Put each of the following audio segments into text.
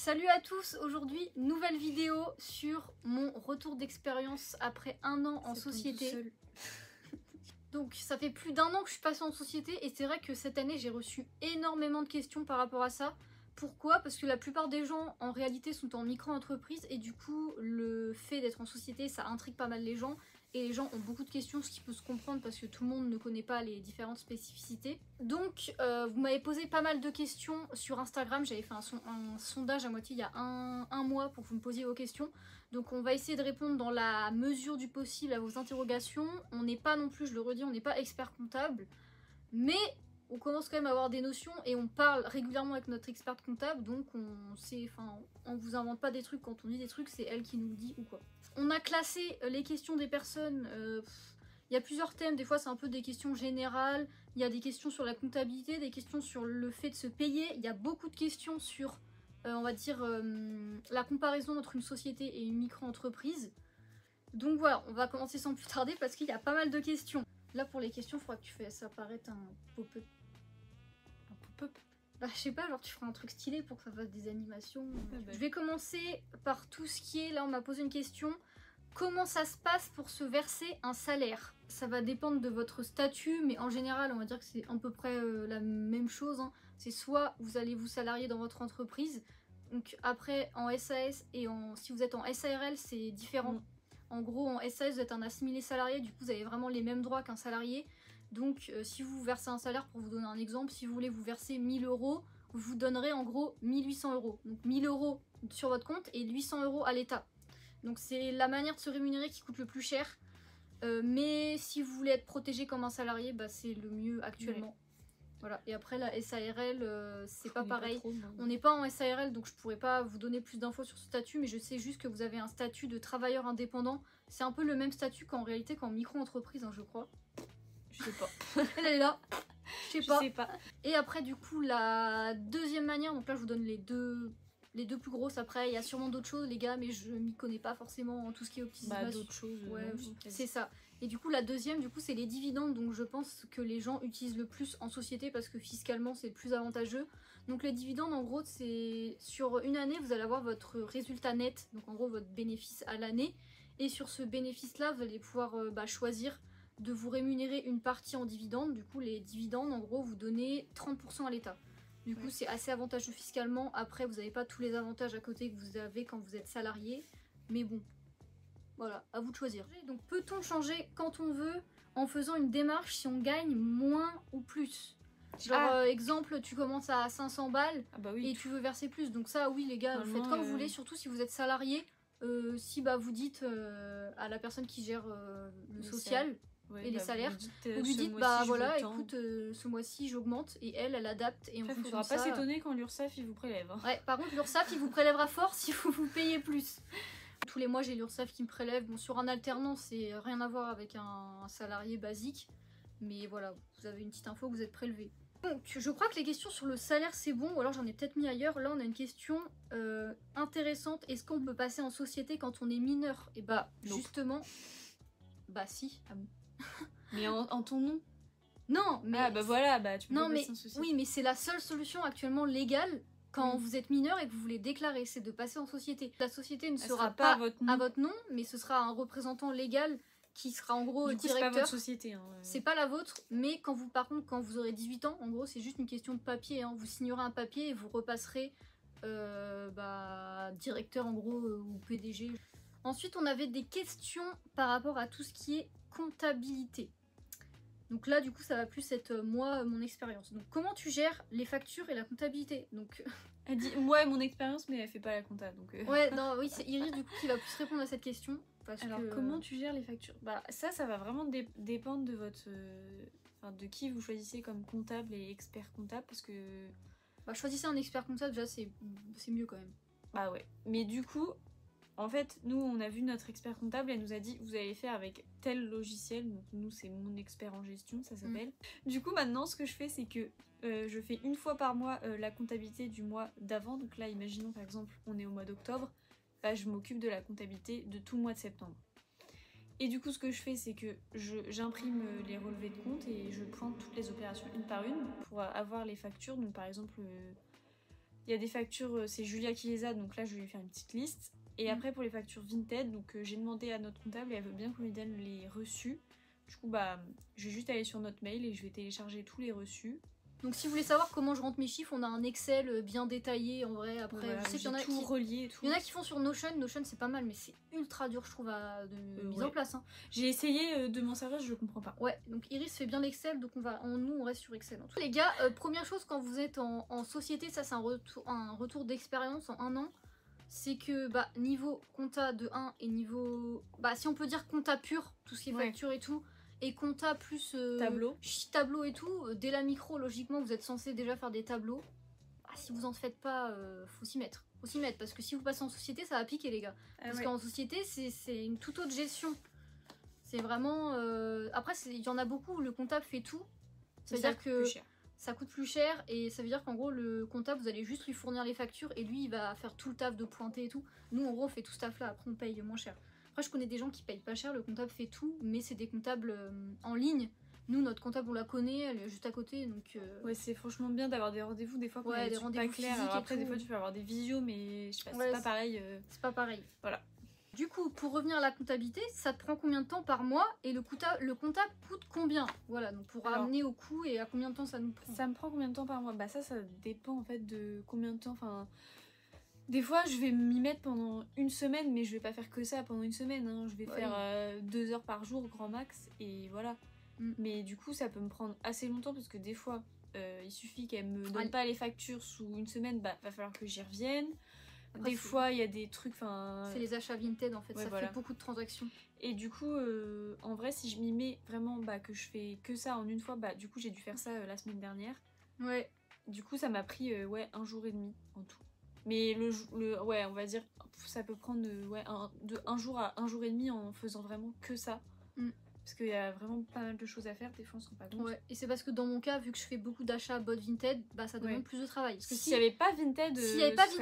Salut à tous, aujourd'hui nouvelle vidéo sur mon retour d'expérience après 1 an en société. Donc ça fait plus d'1 an que je suis passée en société et c'est vrai que cette année j'ai reçu énormément de questions par rapport à ça. Pourquoi? Parce que la plupart des gens en réalité sont en micro-entreprise et du coup le fait d'être en société ça intrigue pas mal les gens et les gens ont beaucoup de questions, ce qui peut se comprendre parce que tout le monde ne connaît pas les différentes spécificités. Donc vous m'avez posé pas mal de questions sur Instagram, j'avais fait un sondage à moitié il y a un mois pour que vous me posiez vos questions. Donc on va essayer de répondre dans la mesure du possible à vos interrogations. On n'est pas non plus, je le redis, on n'est pas expert comptable, mais on commence quand même à avoir des notions et on parle régulièrement avec notre experte comptable, donc on sait, enfin, on vous invente pas des trucs quand on dit des trucs, c'est elle qui nous le dit ou quoi. On a classé les questions des personnes, il y a plusieurs thèmes, des fois c'est un peu des questions générales, il y a des questions sur la comptabilité, des questions sur le fait de se payer, il y a beaucoup de questions sur, on va dire, la comparaison entre une société et une micro-entreprise. Donc voilà, on va commencer sans plus tarder parce qu'il y a pas mal de questions. Là pour les questions, il faudra que tu fasses apparaître un pop-up. Un pop-up? Bah je sais pas, genre tu feras un truc stylé pour que ça fasse des animations. Ah bah. Je vais commencer par tout ce qui est, là on m'a posé une question. Comment ça se passe pour se verser un salaire? Ça va dépendre de votre statut, mais en général on va dire que c'est à peu près la même chose. Hein. C'est soit vous allez vous salarier dans votre entreprise, donc après en SAS et si vous êtes en SARL c'est différent. En gros, en SAS, vous êtes un assimilé salarié, du coup, vous avez vraiment les mêmes droits qu'un salarié. Donc, si vous versez un salaire, pour vous donner un exemple, si vous voulez vous verser 1000 €, vous donnerez en gros 1800 €. Donc, 1000 € sur votre compte et 800 € à l'État. Donc, c'est la manière de se rémunérer qui coûte le plus cher. Mais si vous voulez être protégé comme un salarié, bah, c'est le mieux actuellement. Ouais. Voilà, et après la SARL, c'est pas pareil. Pas trop, on n'est pas en SARL, donc je pourrais pas vous donner plus d'infos sur ce statut, mais je sais juste que vous avez un statut de travailleur indépendant. C'est un peu le même statut qu'en réalité qu'en micro-entreprise, hein, je crois. Je sais pas. Elle est là. Je sais pas. Et après, du coup, la deuxième manière, donc là, je vous donne les deux plus grosses. Après, il y a sûrement d'autres choses, les gars, mais je m'y connais pas forcément en tout ce qui est optimisation. Bah, d'autres choses. Ouais, c'est ça. Et du coup, la deuxième, du coup, c'est les dividendes. Donc, je pense que les gens utilisent le plus en société parce que fiscalement, c'est le plus avantageux. Donc, les dividendes, en gros, c'est sur une année, vous allez avoir votre résultat net. Donc, en gros, votre bénéfice à l'année. Et sur ce bénéfice-là, vous allez pouvoir choisir de vous rémunérer une partie en dividendes. Du coup, les dividendes, en gros, vous donnez 30% à l'État. Du coup, c'est assez avantageux fiscalement. Après, vous n'avez pas tous les avantages à côté que vous avez quand vous êtes salarié. Mais bon, voilà, à vous de choisir. Donc, peut-on changer quand on veut en faisant une démarche si on gagne moins ou plus? Genre, exemple, tu commences à 500 balles et tu veux verser plus. Donc ça, oui, les gars, vous faites comme vous voulez, surtout si vous êtes salarié. Si bah, vous dites à la personne qui gère le social... Ouais, et les salaires, vous lui dites bah voilà écoute ce mois-ci j'augmente et elle adapte et après, on faudra pas s'étonner quand l'URSSAF il vous prélève. Hein. Ouais, par contre l'URSSAF il vous prélèvera fort si vous payez plus. Tous les mois j'ai l'URSSAF qui me prélève. Bon sur un alternant c'est rien à voir avec un salarié basique. Mais voilà, vous avez une petite info, vous êtes prélevé. Donc je crois que les questions sur le salaire c'est bon, ou alors j'en ai peut-être mis ailleurs. Là on a une question intéressante. Est-ce qu'on peut passer en société quand on est mineur? Et bah justement, bah si. Ah bon. Mais en ton nom? Non, mais... Ah bah voilà, bah tu peux non, pas mais passer en société. oui, mais c'est la seule solution actuellement légale quand vous êtes mineur et que vous voulez déclarer, c'est de passer en société. La société ne sera pas à votre nom, mais ce sera un représentant légal qui sera en gros directeur. C'est pas votre société. Hein. C'est pas la vôtre, mais quand vous, par contre, quand vous aurez 18 ans, en gros, c'est juste une question de papier. Hein. Vous signerez un papier et vous repasserez directeur en gros ou PDG. Ensuite, on avait des questions par rapport à tout ce qui est comptabilité. Donc là, du coup, ça va plus être moi, mon expérience. Donc, comment tu gères les factures et la comptabilité? Donc, elle dit ouais, mon expérience, mais elle fait pas la compta. Donc ouais, non, oui, c'est Iris du coup qui va plus répondre à cette question. Parce alors, comment tu gères les factures? Bah, ça va vraiment dépendre de votre, de qui vous choisissez comme comptable et expert comptable, parce que. Bah, choisissez un expert comptable, déjà, c'est mieux quand même. Bah ouais. Mais du coup. En fait, nous, on a vu notre expert comptable, elle nous a dit vous allez faire avec tel logiciel. Donc nous, c'est mon expert en gestion, ça s'appelle. Du coup, maintenant, ce que je fais, c'est que je fais une fois par mois la comptabilité du mois d'avant. Donc là, imaginons par exemple, on est au mois d'octobre, bah, je m'occupe de la comptabilité de tout le mois de septembre. Et du coup, ce que je fais, c'est que j'imprime les relevés de compte et je pointe toutes les opérations une par une pour avoir les factures. Donc par exemple... Il y a des factures, c'est Julia qui les a, donc là je vais lui faire une petite liste. Et après pour les factures Vinted, donc j'ai demandé à notre comptable et elle veut bien qu'on lui donne les reçus. Du coup bah je vais juste aller sur notre mail et je vais télécharger tous les reçus. Donc si vous voulez savoir comment je rentre mes chiffres, on a un Excel bien détaillé en vrai. Après, Voilà, je sais qu'il y en a tout qui... relié et tout. Il y en a qui font sur Notion. Notion c'est pas mal, mais c'est ultra dur je trouve de mise en place. Hein. J'ai essayé de m'en servir, je comprends pas. Ouais, donc Iris fait bien l'Excel, donc nous on reste sur Excel. Les gars, première chose quand vous êtes en société, ça c'est un retour d'expérience en 1 an. C'est que bah, niveau compta de 1 et niveau... Bah si on peut dire compta pur, tout ce qui est facture et tout, et compta plus tableau et tout, dès la micro, logiquement, vous êtes censé déjà faire des tableaux. Ah, si vous en faites pas, faut s'y mettre. Faut s'y mettre, parce que si vous passez en société, ça va piquer, les gars. Parce qu'en société, c'est une toute autre gestion. C'est vraiment... Après, il y en a beaucoup où le comptable fait tout. Ça veut dire que ça coûte plus cher, et ça veut dire qu'en gros, le comptable, vous allez juste lui fournir les factures, et lui, il va faire tout le taf de pointer et tout. Nous, en gros, on fait tout ce taf-là, après, on paye moins cher. Après, je connais des gens qui payent pas cher, le comptable fait tout, mais c'est des comptables en ligne. Nous, notre comptable, on la connaît, elle est juste à côté, donc... Ouais, c'est franchement bien d'avoir des rendez-vous, des fois, quand ouais, des rendez-vous pas clairs. Alors après, des fois, tu peux avoir des visios, mais je sais pas, c'est pas pareil. C'est pas pareil. Voilà. Du coup, pour revenir à la comptabilité, ça te prend combien de temps par mois, et le comptable coûte combien? Voilà, donc pour ramener au coût, et à combien de temps ça nous prend? Ça me prend combien de temps par mois? Bah ça dépend, en fait, de combien de temps, enfin... Des fois, je vais m'y mettre pendant 1 semaine, mais je vais pas faire que ça pendant 1 semaine. Hein. Je vais faire 2 heures par jour, grand max, et voilà. Mais du coup, ça peut me prendre assez longtemps, parce que des fois, il suffit qu'elle me donne pas les factures sous 1 semaine, bah va falloir que j'y revienne. Après, des fois, il y a des trucs... C'est les achats Vinted, en fait, ça fait beaucoup de transactions. Et du coup, en vrai, si je m'y mets vraiment, bah, que je fais que ça en 1 fois, bah du coup, j'ai dû faire ça la semaine dernière. Ouais. Du coup, ça m'a pris 1 jour et demi en tout. Mais ouais, on va dire, ça peut prendre de 1 jour à 1 jour et demi en faisant vraiment que ça. Parce qu'il y a vraiment pas mal de choses à faire, des fois on se rend pas compte. Ouais, et c'est parce que dans mon cas, vu que je fais beaucoup d'achats bot Vinted, bah ça demande plus de travail. Parce que s'il n'y avait pas Vinted,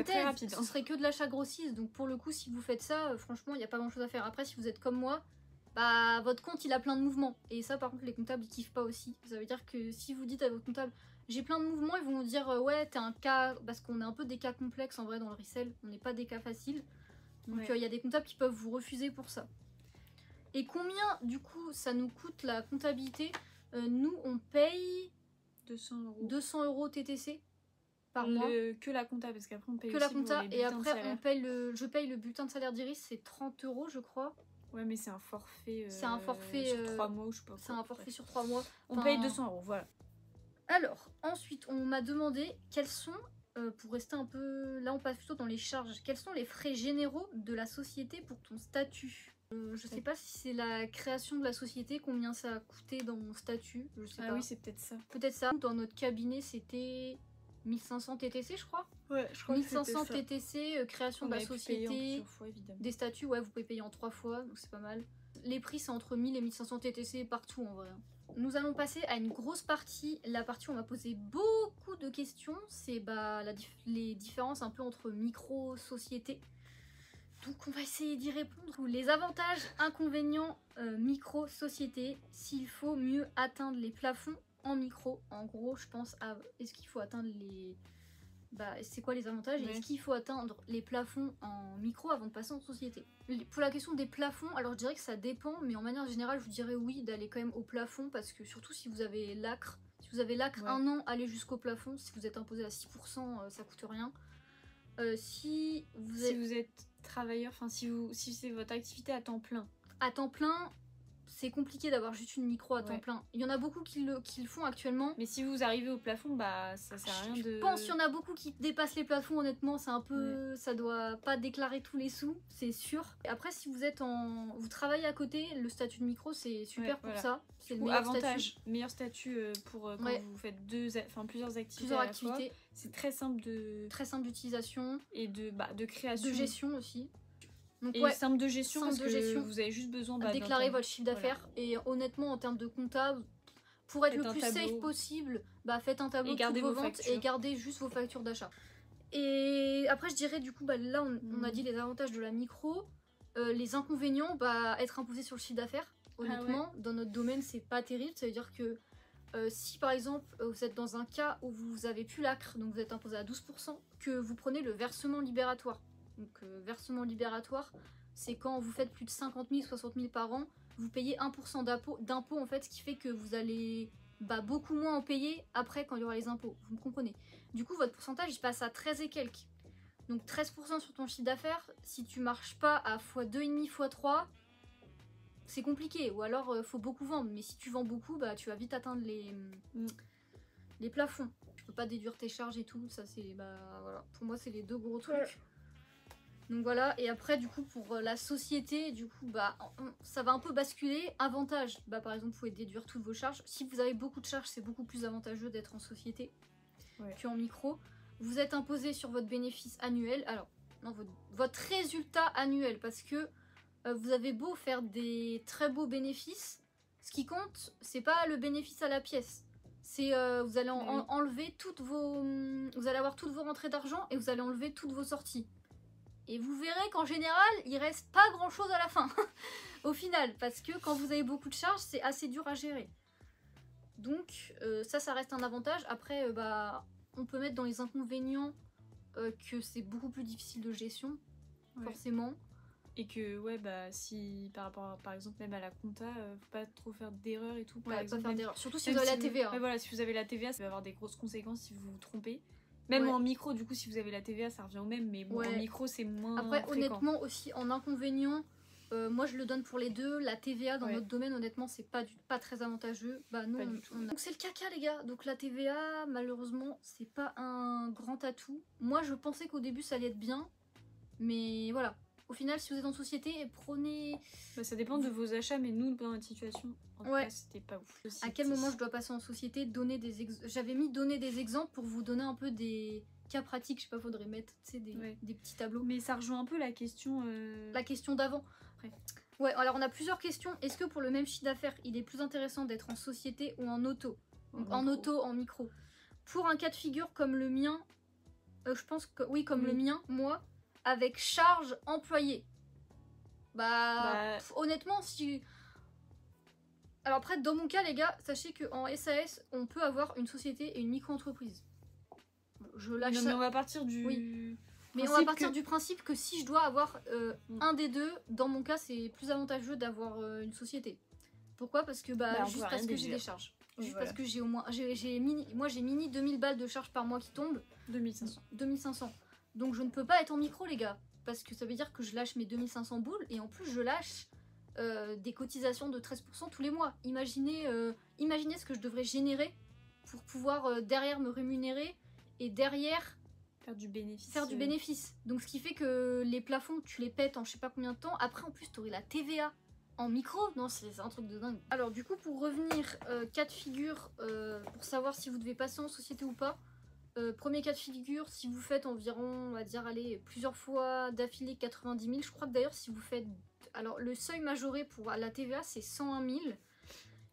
très rapide. Ce serait que de l'achat grossiste. Donc pour le coup, si vous faites ça, franchement, il n'y a pas grand chose à faire. Après, si vous êtes comme moi, bah votre compte il a plein de mouvements. Et ça, par contre, les comptables ils kiffent pas aussi. Ça veut dire que si vous dites à votre comptable, j'ai plein de mouvements, ils vont vous dire ouais, t'es un cas. Parce qu'on est un peu des cas complexes en vrai dans le resell, on n'est pas des cas faciles. Donc il y a des comptables qui peuvent vous refuser pour ça. Et combien, du coup, ça nous coûte la comptabilité? Nous, on paye 200 € TTC par mois. Que la compta, parce qu'après on paye que aussi la compta, pour les et après on paye je paye le bulletin de salaire d'Iris, c'est 30 €, je crois. Ouais, mais c'est un forfait, c'est un forfait sur 3 mois, je sais pas. C'est un forfait sur 3 mois. On paye 200 €, voilà. Alors, ensuite, on m'a demandé quels sont, pour rester un peu... Là, on passe plutôt dans les charges. Quels sont les frais généraux de la société pour ton statut? Je sais pas si c'est la création de la société, combien ça a coûté dans mon statut, je sais pas. Ah oui, c'est peut-être ça. Peut-être ça. Dans notre cabinet, c'était 1500 TTC, je crois. Ouais, je crois 1500 TTC, création de la société, fois, des statuts, ouais, vous pouvez payer en 3 fois, donc c'est pas mal. Les prix, c'est entre 1000 et 1500 TTC partout, en vrai. Nous allons passer à une grosse partie, la partie où on m'a posé beaucoup de questions, c'est bah, les différences un peu entre micro-sociétés. Donc on va essayer d'y répondre. Les avantages, inconvénients, micro-société, s'il faut mieux atteindre les plafonds en micro. En gros, je pense à est-ce qu'il faut atteindre les... Bah, c'est quoi les avantages, et est-ce qu'il faut atteindre les plafonds en micro avant de passer en société? Pour la question des plafonds, alors je dirais que ça dépend, mais en manière générale, je vous dirais oui d'aller quand même au plafond, parce que surtout si vous avez l'acre, 1 an, allez jusqu'au plafond. Si vous êtes imposé à 6%, ça coûte rien. Si vous êtes travailleur, enfin si c'est votre activité à temps plein. À temps plein, c'est compliqué d'avoir juste une micro à temps plein. Il y en a beaucoup qui le font actuellement. Mais si vous arrivez au plafond, bah ça sert à rien de... Je pense qu'il y en a beaucoup qui dépassent les plafonds, honnêtement, c'est un peu... Ça doit pas déclarer tous les sous, c'est sûr. Et après, si vous êtes vous travaillez à côté, le statut de micro, c'est super pour ça. C'est le meilleur statut. Meilleur statut pour quand vous faites plusieurs activités à la fois. C'est très simple d'utilisation. Et de création. De gestion aussi. Donc, et simple de gestion, parce que gestion. Vous avez juste besoin de déclarer votre chiffre d'affaires. Et honnêtement, en termes de comptable, pour être le plus safe possible, bah faites un tableau de toutes vos ventes et gardez juste vos factures d'achat. Et après, je dirais du coup, bah, là on a dit les avantages de la micro. Les inconvénients, bah, être imposé sur le chiffre d'affaires. Honnêtement, dans notre domaine, c'est pas terrible. Ça veut dire que si par exemple vous êtes dans un cas où vous avez plus l'ACRE, donc vous êtes imposé à 12%, que vous prenez le versement libératoire. Donc versement libératoire, c'est quand vous faites plus de 50 000, 60 000 par an, vous payez 1% d'impôt en fait, ce qui fait que vous allez beaucoup moins en payer après quand il y aura les impôts, vous me comprenez. Du coup votre pourcentage il passe à 13 et quelques. Donc 13% sur ton chiffre d'affaires, si tu marches pas à x2,5, x3, c'est compliqué, ou alors faut beaucoup vendre, mais si tu vends beaucoup, tu vas vite atteindre les plafonds. Tu peux pas déduire tes charges et tout, ça c'est, voilà, pour moi c'est les deux gros trucs. Ouais. Donc voilà, et après du coup pour la société, du coup ça va un peu basculer. Avantage, par exemple vous pouvez déduire toutes vos charges. Si vous avez beaucoup de charges, c'est beaucoup plus avantageux d'être en société qu'en micro. Vous êtes imposé sur votre bénéfice annuel, alors non, votre résultat annuel, parce que vous avez beau faire des très beaux bénéfices, ce qui compte, c'est pas le bénéfice à la pièce. C'est vous allez enlever toutes vos... Vous allez avoir toutes vos rentrées d'argent et vous allez enlever toutes vos sorties. Et vous verrez qu'en général, il reste pas grand chose à la fin, au final. Parce que quand vous avez beaucoup de charges, c'est assez dur à gérer. Donc ça reste un avantage. Après, on peut mettre dans les inconvénients que c'est beaucoup plus difficile de gestion, forcément. Et que si par rapport par exemple même à la compta, faut pas trop faire d'erreurs et tout. Par exemple, pas faire d'erreurs. Surtout si vous avez la TVA. Voilà, si vous avez la TVA, ça va avoir des grosses conséquences si vous vous trompez. Même en micro, du coup, si vous avez la TVA, ça revient au même, mais bon, en micro, c'est moins Après, fréquent. Honnêtement, aussi, en inconvénient, moi, je le donne pour les deux. La TVA, dans notre domaine, honnêtement, c'est pas très avantageux. Nous, Donc, c'est le caca, les gars. Donc, la TVA, malheureusement, c'est pas un grand atout. Moi, je pensais qu'au début, ça allait être bien, mais voilà. Au final, si vous êtes en société, prenez... ça dépend de vos achats, mais nous, dans notre situation, en tout cas, c'était pas ouf. À quel moment je dois passer en société, donner des J'avais mis donner des exemples pour vous donner un peu des cas pratiques. Je sais pas, faudrait mettre des petits tableaux. Mais ça rejoint un peu la question... La question d'avant. Ouais, alors on a plusieurs questions. Est-ce que pour le même chiffre d'affaires, il est plus intéressant d'être en société ou en auto? Donc en auto, en micro. Pour un cas de figure comme le mien, je pense que... Oui, comme le mien, moi... Avec charge employée. Honnêtement, si... Alors après, dans mon cas, les gars, sachez qu'en SAS, on peut avoir une société et une micro-entreprise. Je lâche ça. Mais on va partir du... Oui. Mais on va partir du principe que si je dois avoir un des deux, dans mon cas, c'est plus avantageux d'avoir une société. Pourquoi? Parce que juste parce que j'ai des charges. Juste parce que j'ai au moins... Moi, j'ai mini 2000 balles de charges par mois qui tombent. 2500. 2500. Donc je ne peux pas être en micro, les gars, parce que ça veut dire que je lâche mes 2500 boules et en plus je lâche des cotisations de 13% tous les mois. Imaginez ce que je devrais générer pour pouvoir derrière me rémunérer et derrière faire du bénéfice. Donc ce qui fait que les plafonds, tu les pètes en je sais pas combien de temps. Après en plus tu aurais la TVA en micro. Non, c'est un truc de dingue. Alors du coup pour revenir, cas de figure, pour savoir si vous devez passer en société ou pas. Premier cas de figure, si vous faites environ, on va dire, allez, plusieurs fois d'affilée 90 000, je crois que d'ailleurs si vous faites... Alors le seuil majoré pour la TVA c'est 101 000,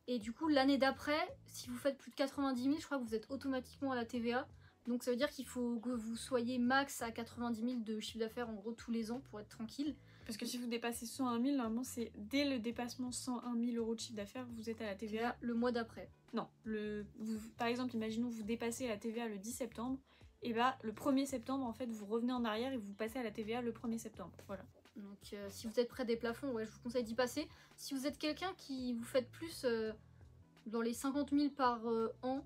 et du coup l'année d'après, si vous faites plus de 90 000, je crois que vous êtes automatiquement à la TVA, donc ça veut dire qu'il faut que vous soyez max à 90 000 de chiffre d'affaires en gros tous les ans pour être tranquille. Parce que si vous dépassez 101 000, normalement c'est dès le dépassement 101 000 € de chiffre d'affaires, vous êtes à la TVA le mois d'après. Non, par exemple, imaginons vous dépassez la TVA le 10 septembre, et le 1er septembre, en fait, vous revenez en arrière et vous passez à la TVA le 1er septembre. Voilà. Donc si vous êtes près des plafonds, je vous conseille d'y passer. Si vous êtes quelqu'un qui vous faites plus dans les 50 000 par an,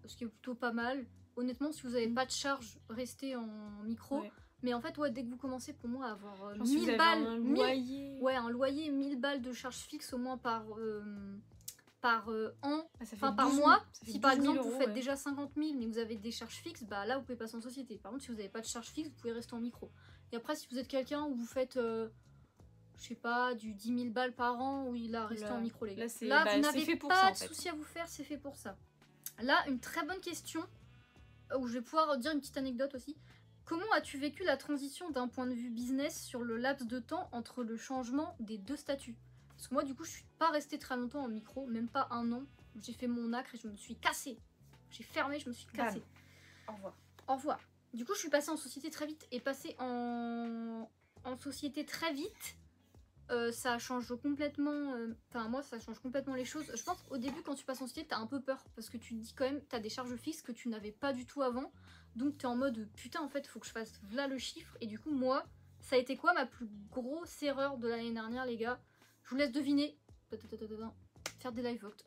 ce qui est plutôt pas mal, honnêtement, si vous n'avez pas de charge, restez en micro. Ouais. Mais en fait, dès que vous commencez pour moi à avoir 1000 balles, un loyer, 1000 balles de charge fixe au moins par an, par mois. Si par exemple vous faites déjà 50 000 mais vous avez des charges fixes, là vous pouvez passer en société. Par contre, si vous n'avez pas de charge fixe, vous pouvez rester en micro. Et après, si vous êtes quelqu'un où vous faites, je sais pas, du 10 000 balles par an, oui, là, restez en micro, les gars. Là, vous n'avez pas de souci à vous faire, c'est fait pour ça. Là, une très bonne question, où je vais pouvoir dire une petite anecdote aussi. Comment as-tu vécu la transition d'un point de vue business sur le laps de temps entre le changement des deux statuts? Parce que moi, du coup, je suis pas restée très longtemps en micro, même pas un an. J'ai fait mon acre et je me suis cassée. J'ai fermé, je me suis cassée. Au revoir. Au revoir. Du coup, je suis passée en société très vite et passée en société très vite. ça change complètement. Enfin, moi, ça change complètement les choses. Je pense au début, quand tu passes en société, t'as un peu peur parce que tu te dis quand même, t'as des charges fixes que tu n'avais pas du tout avant. Donc, t'es en mode putain, en fait, faut que je fasse là le chiffre. Et du coup, moi, ça a été quoi ma plus grosse erreur de l'année dernière, les gars? Je vous laisse deviner. Faire des live votes.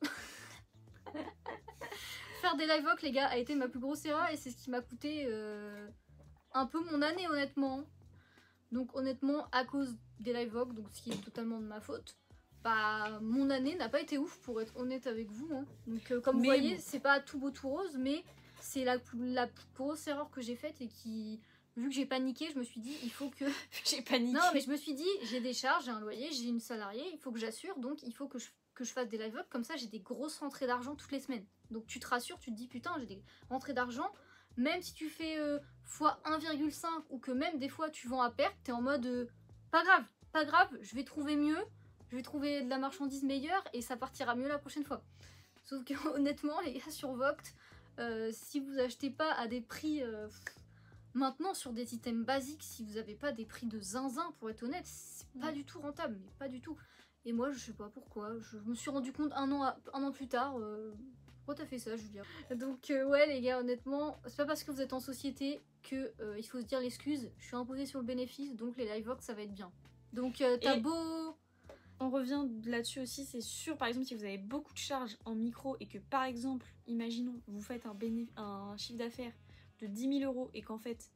Faire des live votes, les gars, a été ma plus grosse erreur et c'est ce qui m'a coûté un peu mon année, honnêtement. Donc honnêtement, à cause des live votes, donc ce qui est totalement de ma faute, bah mon année n'a pas été ouf pour être honnête avec vous. Hein. Donc comme vous voyez, bon, c'est pas tout beau tout rose, mais c'est la plus grosse erreur que j'ai faite et qui, vu que j'ai paniqué, je me suis dit il faut que... J'ai paniqué. Non mais je me suis dit j'ai des charges, j'ai un loyer, j'ai une salariée, il faut que j'assure, donc il faut que je fasse des live votes, comme ça j'ai des grosses rentrées d'argent toutes les semaines. Donc tu te rassures, tu te dis putain j'ai des rentrées d'argent. Même si tu fais fois 1,5 ou que même des fois tu vends à perte, t'es en mode pas grave, je vais trouver mieux, je vais trouver de la marchandise meilleure et ça partira mieux la prochaine fois. Sauf que honnêtement, les gars, sur Vogt, si vous achetez pas à des prix maintenant sur des items basiques, si vous avez pas des prix de zinzin, pour être honnête, c'est pas du tout rentable, mais pas du tout. Et moi, je sais pas pourquoi, je me suis rendu compte un an plus tard. Pourquoi t'as fait ça, Julia? Donc ouais les gars, honnêtement, c'est pas parce que vous êtes en société que il faut se dire l'excuse. Je suis imposée sur le bénéfice, donc les live votes ça va être bien. Donc t'as beau... On revient là-dessus aussi, c'est sûr, par exemple, si vous avez beaucoup de charges en micro et que par exemple, imaginons, vous faites un chiffre d'affaires de 10 000 € et qu'en fait,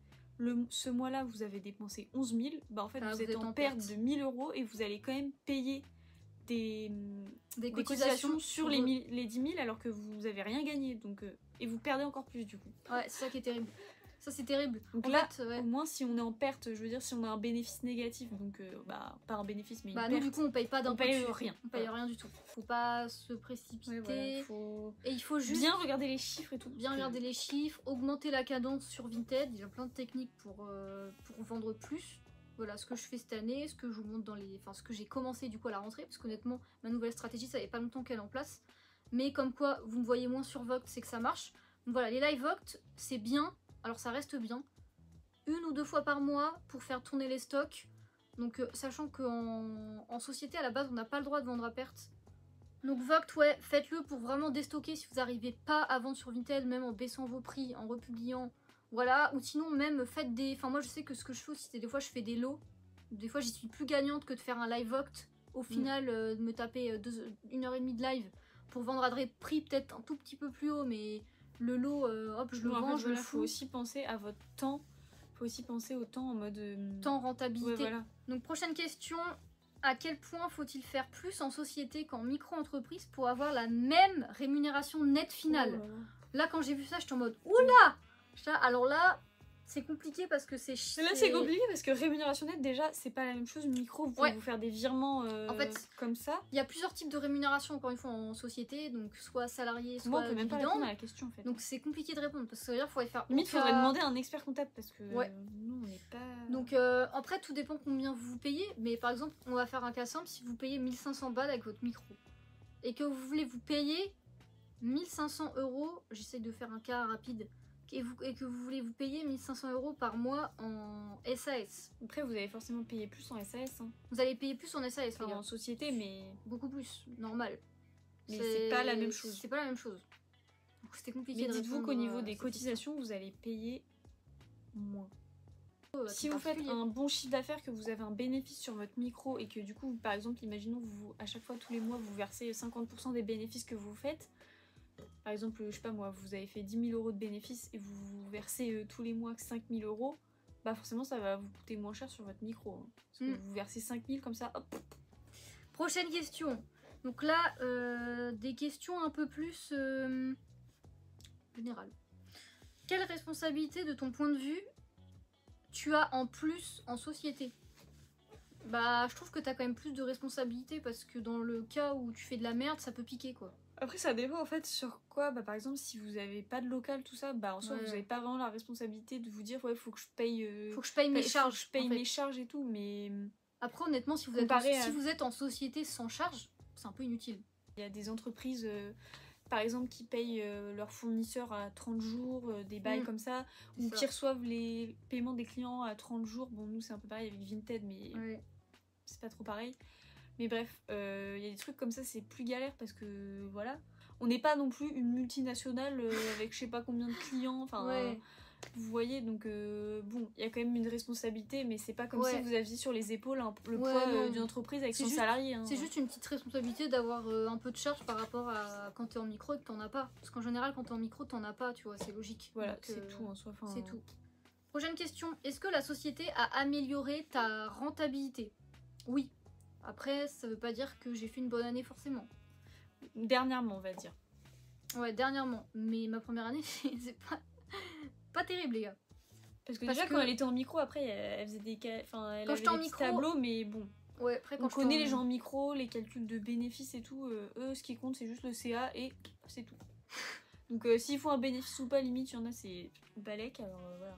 ce mois-là, vous avez dépensé 11 000, bah en fait, vous êtes en perte de 1 000 € et vous allez quand même payer des cotisations sur les 10 000 alors que vous avez rien gagné, donc, et vous perdez encore plus du coup. Ouais, c'est ça qui est terrible. Ça c'est terrible. Donc en là, fait, ouais. Au moins si on est en perte, je veux dire si on a un bénéfice négatif, donc bah pas un bénéfice mais une nous perte, du coup on paye pas d'impôt, on paye rien. On paye rien du tout. Faut pas se précipiter. Ouais, voilà, et il faut juste bien regarder les chiffres et tout. Bien regarder les chiffres, augmenter la cadence sur Vinted. Il y a plein de techniques pour vendre plus. Voilà ce que je fais cette année, ce que je vous montre dans les... Enfin ce que j'ai commencé du coup à la rentrée, parce qu'honnêtement ma nouvelle stratégie ça fait pas longtemps qu'elle est en place. Mais comme quoi vous me voyez moins sur Vogt, c'est que ça marche. Donc voilà, les live Vogt c'est bien, alors ça reste bien. 1 ou 2 fois par mois pour faire tourner les stocks. Donc sachant qu'en société à la base on n'a pas le droit de vendre à perte. Donc Vogt, ouais, faites-le pour vraiment déstocker si vous n'arrivez pas à vendre sur Vinted, même en baissant vos prix, en republiant. Voilà, ou sinon même faites des... Enfin moi je sais que ce que je fais aussi, c'est des fois je fais des lots. Des fois j'y suis plus gagnante que de faire un live Vogt. Au final, de me taper 1h30 de live pour vendre à des prix peut-être un tout petit peu plus haut, mais le lot, hop, je le vends, je le fous. Faut aussi penser à votre temps. Faut aussi penser au temps en mode... Temps, rentabilité. Ouais, voilà. Donc prochaine question, à quel point faut-il faire plus en société qu'en micro-entreprise pour avoir la même rémunération nette finale? Oh là quand j'ai vu ça, j'étais en mode oula! Alors là, c'est compliqué parce que c'est... Là c'est compliqué parce que rémunération nette déjà c'est pas la même chose. Micro, vous pouvez vous faire des virements en fait, comme ça. Il y a plusieurs types de rémunération encore une fois en société, donc soit salarié, soit moi on peut même pas répondre à la question en fait. Donc c'est compliqué de répondre parce que ça veut dire qu'il faudrait faire... Limite faudrait demander à un expert comptable parce que nous on n'est pas... Donc après tout dépend combien vous payez, mais par exemple on va faire un cas simple, si vous payez 1500 balles avec votre micro et que vous voulez vous payer 1500 €, j'essaie de faire un cas rapide, et que vous voulez vous payer 1500 € par mois en SAS. Après vous allez forcément payer plus en SAS. Hein. Vous allez payer plus en SAS, en société, mais... Beaucoup plus, normal. Mais c'est pas la même chose. C'est pas la même chose. Donc c'était compliqué. Mais dites-vous qu'au niveau des cotisations, vous allez payer moins. Si vous faites un bon chiffre d'affaires, que vous avez un bénéfice sur votre micro et que du coup, par exemple, imaginons à chaque fois tous les mois, vous versez 50% des bénéfices que vous faites. Par exemple, je sais pas moi, vous avez fait 10 000 € de bénéfices et vous versez tous les mois 5 000 €, bah forcément ça va vous coûter moins cher sur votre micro. Hein, parce que vous versez 5 000 comme ça, hop. Prochaine question. Donc là, des questions un peu plus générales. Quelle responsabilité de ton point de vue tu as en plus en société? Bah je trouve que t'as quand même plus de responsabilité parce que dans le cas où tu fais de la merde, ça peut piquer quoi. Après ça dépend en fait sur quoi, bah par exemple si vous avez pas de local tout ça, bah en soi vous avez pas vraiment la responsabilité de vous dire ouais faut que je paye mes charges, je paye mes charges et tout, mais après honnêtement si vous êtes en société sans charge, c'est un peu inutile. Il y a des entreprises par exemple qui payent leurs fournisseurs à 30 jours, des bails comme ça, ou qui reçoivent les paiements des clients à 30 jours. Bon nous c'est un peu pareil avec Vinted, mais c'est pas trop pareil. Mais bref, il y a des trucs comme ça, c'est plus galère parce que voilà. On n'est pas non plus une multinationale avec je sais pas combien de clients, enfin Ouais. vous voyez, donc bon, il y a quand même une responsabilité, mais c'est pas comme Ouais. si vous aviez sur les épaules le Ouais, poids non. d'une entreprise avec C'est son juste- salarié. Hein. C'est juste une petite responsabilité d'avoir un peu de charge par rapport à quand t'es en micro et que t'en as pas. Parce qu'en général, quand t'es en micro, t'en as pas, tu vois, c'est logique. Voilà, Donc, c'est tout en soi. Enfin, c'est tout. Prochaine question. Est-ce que la société a amélioré ta rentabilité? Oui. Après, ça veut pas dire que j'ai fait une bonne année forcément. Dernièrement, on va dire. Ouais, dernièrement. Mais ma première année, c'est pas terrible, les gars. Parce que Parce déjà, que- quand elle était en micro, après, elle faisait des enfin, elle Quand avait j'étais en des petits micro- tableaux, mais bon. Ouais, après, quand On je connaît les gens en micro, les calculs de bénéfices et tout. Eux, ce qui compte, c'est juste le CA et c'est tout. Donc, s'ils font un bénéfice ou pas, limite, il y en a, c'est balèque, alors voilà.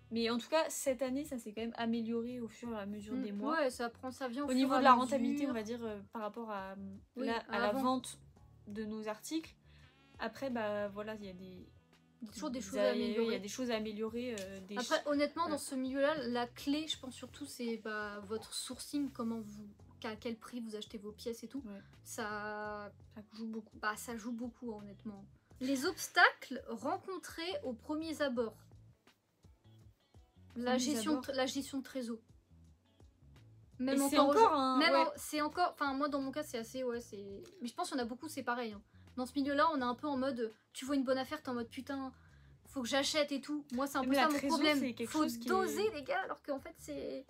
Mais en tout cas, cette année, ça s'est quand même amélioré au fur et à mesure des mois. Ouais, ça vient au Au fur niveau et à de la mesure. rentabilité, on va dire, par rapport à, Oui, à la avant. vente de nos articles. Après, bah voilà, il y a des. Il y a toujours des il choses y à a- il y améliorer. a des choses à améliorer. Après, honnêtement, voilà. dans ce milieu-là, la clé, je pense surtout, c'est votre sourcing, à quel prix vous achetez vos pièces et tout. Ouais. Ça joue beaucoup. ça joue beaucoup, honnêtement. Les obstacles rencontrés aux premiers abords. La gestion de trésor. Même Et c'est encore, encore un. même ouais. c'est encore, enfin moi dans mon cas c'est assez, mais je pense qu'il y en a beaucoup, c'est pareil. Hein. Dans ce milieu-là, on est un peu en mode, tu vois une bonne affaire, t'es en mode putain, faut que j'achète et tout. Moi c'est un peu Mais ça la mon trésor, problème. c'est quelque Faut chose qui doser est- les gars, alors qu'en fait c'est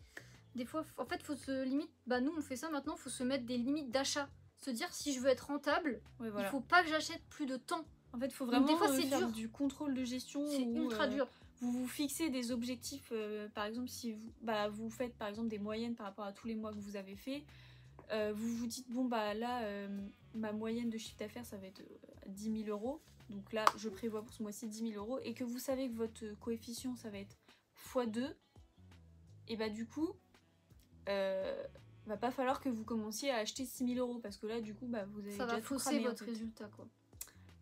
des fois, en fait faut se limite, nous on fait ça maintenant, faut se mettre des limites d'achat, se dire si je veux être rentable, Ouais, voilà. il faut pas que j'achète plus de temps. En fait, il faut Donc, vraiment des fois, c'est faire dur. du contrôle de gestion. C'est où, ultra dur. Vous vous fixez des objectifs, par exemple, si vous faites par exemple des moyennes par rapport à tous les mois que vous avez fait, vous vous dites, bon bah là, ma moyenne de chiffre d'affaires ça va être 10 000 euros, donc là je prévois pour ce mois-ci 10 000 euros, et que vous savez que votre coefficient ça va être x2, et bah du coup, va pas falloir que vous commenciez à acheter 6 000 euros, parce que là du coup, bah, vous avez Ça déjà va tout fausser cramé, en votre fait. résultat quoi.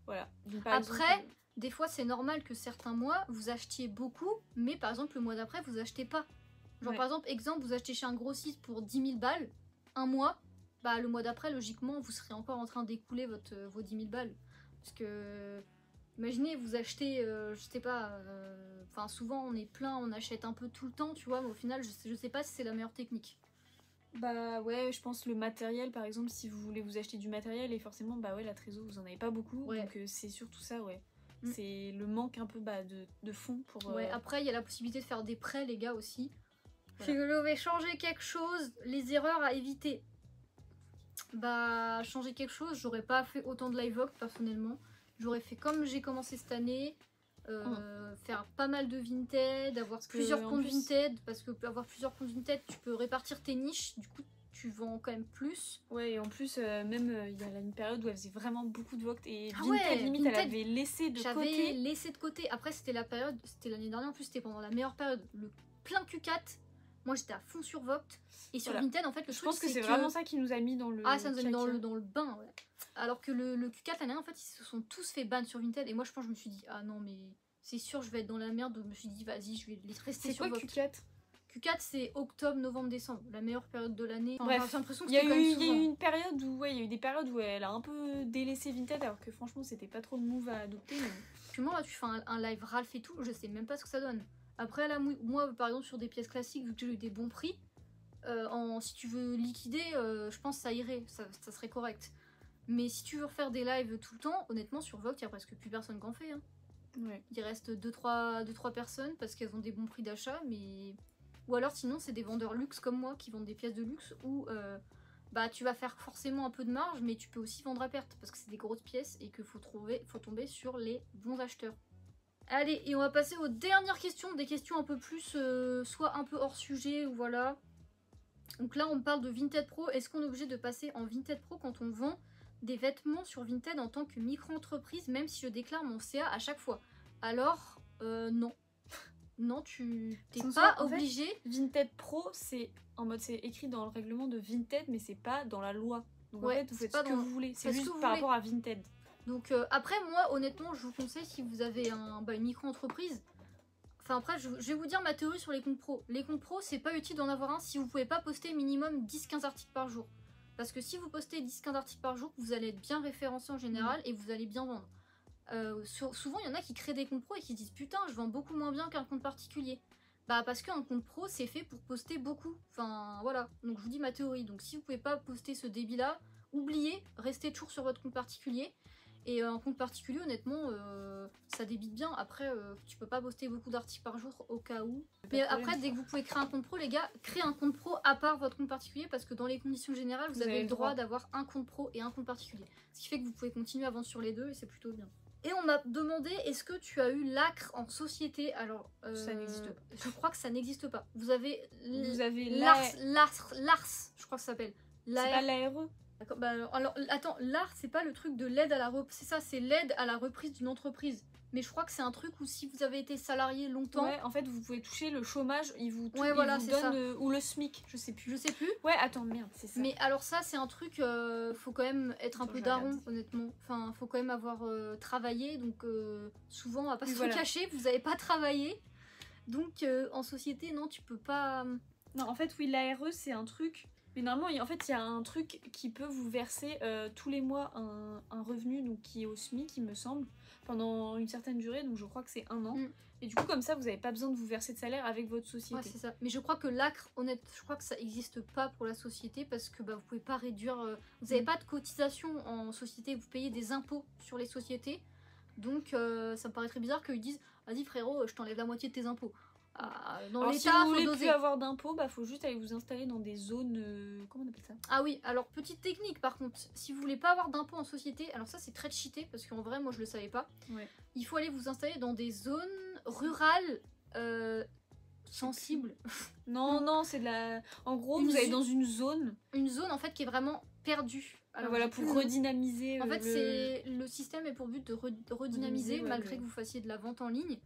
Voilà. Donc, par Après, exemple, des fois, c'est normal que certains mois, vous achetiez beaucoup, mais par exemple, le mois d'après, vous achetez pas. Genre, Ouais. par exemple, vous achetez chez un grossiste pour 10 000 balles, un mois, bah le mois d'après, logiquement, vous serez encore en train d'écouler vos 10 000 balles. Parce que, imaginez, vous achetez, je sais pas, enfin, souvent, on est plein, on achète un peu tout le temps, tu vois, mais au final, je sais pas si c'est la meilleure technique. bah ouais, je pense le matériel par exemple, si vous voulez vous acheter du matériel, et forcément bah ouais, la trésor vous en avez pas beaucoup, Ouais. donc c'est surtout ça, ouais. Mm. C'est le manque un peu de fonds pour. Ouais, après, il y a la possibilité de faire des prêts, les gars, aussi. Voilà. Si vous devez changer quelque chose, les erreurs à éviter. Bah, changer quelque chose, j'aurais pas fait autant de live vlog personnellement. J'aurais fait comme j'ai commencé cette année, faire pas mal de Vinted, avoir plusieurs en comptes plus- Vinted, parce que avoir plusieurs comptes Vinted, tu peux répartir tes niches, du coup tu vends quand même plus. Ouais, et en plus, même il y a une période où elle faisait vraiment beaucoup de Vogt, et Ah Vinted, ouais, limite, elle Vinted, avait laissé de J'avais côté. laissé de côté. Après, c'était la période, c'était l'année dernière, en plus, c'était pendant la meilleure période. Le plein Q4, moi j'étais à fond sur Vogt. Et sur Voilà. Vinted, en fait, le Je truc pense que c'est vraiment ça qui nous a mis dans le. Ah, ça nous a mis dans caca. le bain, ouais. Alors que le Q4 l'année dernière, en fait, ils se sont tous fait ban sur Vinted. Et moi, je pense, je me suis dit, ah non, mais c'est sûr, je vais être dans la merde. Donc, je me suis dit, vas-y, je vais rester C'est sur quoi Vogt. Q4? Q4, c'est octobre, novembre, décembre, la meilleure période de l'année. Enfin, Bref, j'ai l'impression que Il y a c'était quand même eu souvent. une période où, ouais, il y a eu des périodes où elle a un peu délaissé Vinted, alors que franchement, c'était pas trop le move à adopter. Mais... Puis moi, tu fais un live Ralph et tout, je sais même pas ce que ça donne. Après, là, moi, par exemple, sur des pièces classiques, vu que j'ai eu des bons prix, si tu veux liquider, je pense que ça irait, ça serait correct. Mais si tu veux refaire des lives tout le temps, honnêtement, sur Vogt, il y a presque plus personne qui en fait. Hein. Ouais. Il reste 2-3 personnes parce qu'elles ont des bons prix d'achat, mais... Ou alors sinon, c'est des vendeurs luxe comme moi qui vendent des pièces de luxe où bah, tu vas faire forcément un peu de marge, mais tu peux aussi vendre à perte parce que c'est des grosses pièces et qu'il faut tomber sur les bons acheteurs. Allez, et on va passer aux dernières questions, des questions un peu plus, soit un peu hors sujet, ou voilà. Donc là, on parle de Vinted Pro. Est-ce qu'on est obligé de passer en Vinted Pro quand on vend des vêtements sur Vinted en tant que micro-entreprise, même si je déclare mon CA à chaque fois? Alors, non. Non, tu t'es Sans pas ça, en fait, obligé. Vinted Pro, c'est en mode, c'est écrit dans le règlement de Vinted, mais c'est pas dans la loi. Donc Ouais, en fait, vous c'est faites pas ce que dans- vous voulez. C'est faites ce juste que vous par voulez. rapport à Vinted. Donc après, moi, honnêtement, je vous conseille, si vous avez une micro-entreprise, Enfin après, je vais vous dire ma théorie sur les comptes pro. Les comptes pro, c'est pas utile d'en avoir un si vous pouvez pas poster minimum 10-15 articles par jour. Parce que si vous postez 10-15 articles par jour, vous allez être bien référencé en général et vous allez bien vendre. Souvent, il y en a qui créent des comptes pro et qui se disent putain, je vends beaucoup moins bien qu'un compte particulier. Bah parce qu'un compte pro, c'est fait pour poster beaucoup. Enfin voilà, donc je vous dis ma théorie. Donc si vous pouvez pas poster ce débit là, oubliez, restez toujours sur votre compte particulier. Et un compte particulier, honnêtement, ça débite bien. Après, tu peux pas poster beaucoup d'articles par jour au cas où. Mais après, dès que vous pouvez créer un compte pro, les gars, créez un compte pro à part votre compte particulier parce que dans les conditions générales, vous avez le droit d'avoir un compte pro et un compte particulier. Ce qui fait que vous pouvez continuer à vendre sur les deux et c'est plutôt bien. Et on m'a demandé, est-ce que tu as eu l'ACRE en société? Alors, ça n'existe pas. Je crois que ça n'existe pas. Vous avez l'ARS, je crois que ça s'appelle. C'est pas l'ARE? D'accord, bah alors attends, l'ARS c'est pas le truc de l'aide à la reprise, c'est ça, c'est l'aide à la reprise d'une entreprise. Mais je crois que c'est un truc où si vous avez été salarié longtemps... Ouais, en fait vous pouvez toucher le chômage, ils vous voilà, donnent, ou le SMIC, je sais plus. Ouais, attends, merde, c'est ça. Mais alors ça c'est un truc, faut quand même être un peu daron, honnêtement. Enfin, faut quand même avoir travaillé, donc souvent on va pas se le cacher, vous avez pas travaillé. Donc en société, non, tu peux pas... Non, en fait, oui, l'ARE c'est un truc... Mais normalement, en fait, il y a un truc qui peut vous verser tous les mois un revenu donc, qui est au SMIC, il me semble, pendant une certaine durée, donc je crois que c'est 1 an. Et du coup, comme ça, vous n'avez pas besoin de vous verser de salaire avec votre société. Ouais, c'est ça. Mais je crois que l'ACRE, honnêtement, je crois que ça n'existe pas pour la société parce que bah, vous pouvez pas réduire... vous n'avez pas de cotisation en société, vous payez des impôts sur les sociétés. Donc, ça me paraît très bizarre qu'ils disent « Vas-y frérot, je t'enlève la moitié de tes impôts ». Alors, si vous voulez plus avoir d'impôts, bah faut juste aller vous installer dans des zones... comment on appelle ça? Ah oui, alors petite technique par contre, si vous voulez pas avoir d'impôts en société, alors ça c'est très cheaté parce qu'en vrai moi je le savais pas, il faut aller vous installer dans des zones rurales sensibles. Non, c'est de la... En gros, vous allez dans une zone... Une zone en fait qui est vraiment perdue. Alors voilà, pour redynamiser... En fait, le système est pour but de redynamiser malgré que vous fassiez de la vente en ligne.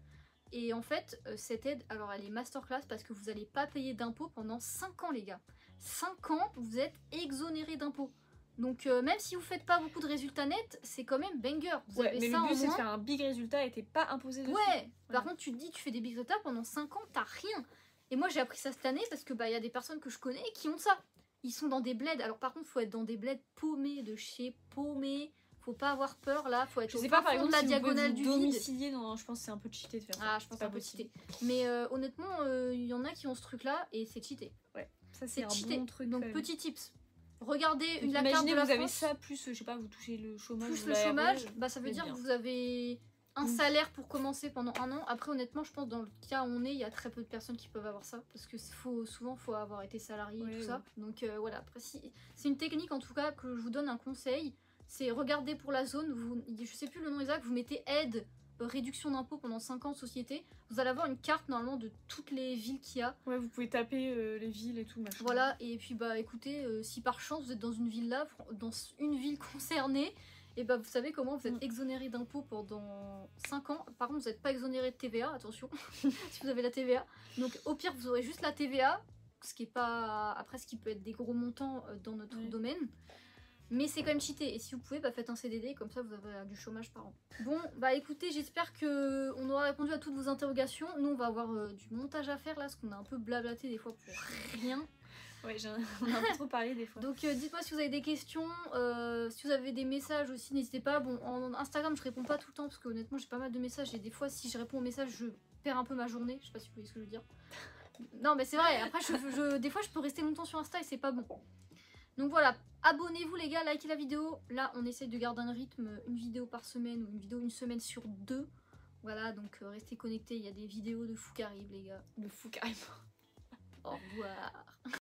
Et en fait, cette aide, alors elle est masterclass parce que vous n'allez pas payer d'impôts pendant 5 ans les gars. 5 ans, vous êtes exonéré d'impôts. Donc même si vous faites pas beaucoup de résultats nets, c'est quand même banger. Vous avez mais ça le but c'est de faire un big résultat et t'es pas imposé dessus. Ouais, par contre tu te dis tu fais des big résultats pendant 5 ans, t'as rien. Et moi j'ai appris ça cette année parce que bah y a des personnes que je connais qui ont ça. Ils sont dans des bleds, alors par contre faut être dans des bleds paumés de chez paumés. Faut pas avoir peur là, faut être je sais pas par exemple la si diagonale du domicilier, non, je pense que c'est un peu cheaté de faire ça. Ah, je pense que c'est un peu cheaté. Mais honnêtement, il y en a qui ont ce truc là et c'est cheaté. Ouais, ça c'est un cheaté. bon truc. Donc petit tips. Regardez la carte de la Imaginez vous avez France, ça plus je sais pas, vous touchez le chômage. Plus le chômage, bah ça veut dire que vous avez un salaire pour commencer pendant 1 an. Après honnêtement, je pense dans le cas où on est, il y a très peu de personnes qui peuvent avoir ça parce que souvent faut avoir été salarié et tout ça. Donc voilà, après c'est une technique en tout cas que je vous donne un conseil. C'est regarder pour la zone, je sais plus le nom exact, vous mettez aide, réduction d'impôts pendant 5 ans en société, vous allez avoir une carte normalement de toutes les villes qu'il y a. Ouais, vous pouvez taper les villes et tout, machin. Voilà, et puis bah écoutez, si par chance vous êtes dans une ville là, dans une ville concernée, et bah vous savez comment vous êtes exonéré d'impôts pendant 5 ans. Par contre, vous n'êtes pas exonéré de TVA, attention, si vous avez la TVA. Donc au pire, vous aurez juste la TVA, ce qui est pas... Après, ce qui peut être des gros montants dans notre domaine. Mais c'est quand même cheaté, et si vous pouvez, bah faites un CDD, comme ça vous avez du chômage par an. Bon, bah écoutez, j'espère qu'on aura répondu à toutes vos interrogations. Nous, on va avoir du montage à faire là, parce qu'on a un peu blablaté des fois pour rien. Ouais, on a un peu trop parlé des fois. Donc dites-moi si vous avez des questions, si vous avez des messages aussi, n'hésitez pas. Bon, en Instagram, je réponds pas tout le temps, parce que honnêtement, j'ai pas mal de messages, et des fois, si je réponds aux messages, je perds un peu ma journée. Je sais pas si vous voyez ce que je veux dire. Non, mais c'est vrai, après, des fois, je peux rester longtemps sur Insta, et c'est pas bon. Donc voilà, abonnez-vous les gars, likez la vidéo. Là, on essaye de garder un rythme, une vidéo par semaine ou une vidéo une semaine sur 2. Voilà, donc restez connectés, il y a des vidéos de fou qui arrivent les gars. De fou carrément. Au revoir.